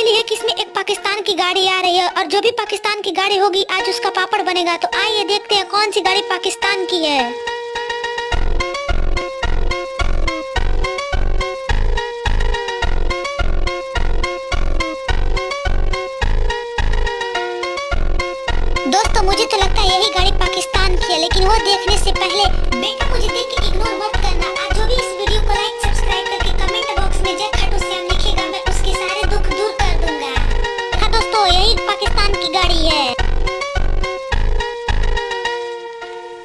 मिली है कि इसमें एक पाकिस्तान की गाड़ी आ रही है और जो भी पाकिस्तान की गाड़ी होगी आज उसका पापड़ बनेगा। तो आइए देखते हैं कौन सी गाड़ी पाकिस्तान की है। दोस्तों मुझे तो लगता है यही गाड़ी पाकिस्तान की है, लेकिन वो देखने से पहले बेटा मुझे देख के इग्नोर मत करना।